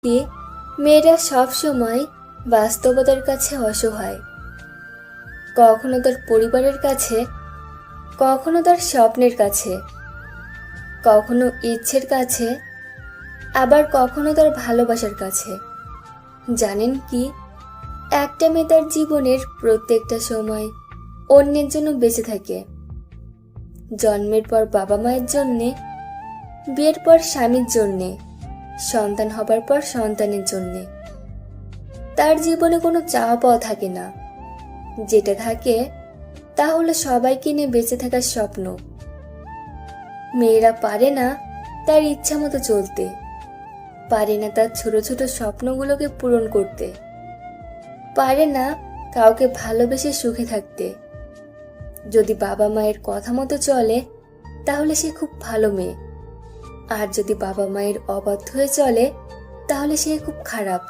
কি মেয়েরা সব সময় বাস্তবতার কাছে অসহায়, কখনো তার পরিবারের কাছে, কখনো তার স্বপ্নের কাছে, কখনো ইচ্ছের কাছে, আবার কখনো তার ভালোবাসার কাছে। জানেন কি, একটা মেয়ে তার জীবনের প্রত্যেকটা সময় অন্যের জন্য বেঁচে থাকে। জন্মের পর বাবা মায়ের জন্যে, বিয়ের পর স্বামীর জন্যে, সন্তান হবার পর সন্তানের জন্যে। তার জীবনে কোনো চাওয়া পাওয়া থাকে না। যেটা থাকে তা হলো সবাইকে নিয়ে বেঁচে থাকার স্বপ্ন। মেয়েরা পারে না তার ইচ্ছা মতো চলতে, পারে না তার ছোট ছোট স্বপ্নগুলোকে পূরণ করতে, পারে না কাউকে ভালোবেসে সুখে থাকতে। যদি বাবা মায়ের কথা মতো চলে তাহলে সে খুব ভালো মেয়ে, আর যদি বাবা মায়ের অবাধ্য হয়ে চলে তাহলে সে খুব খারাপ।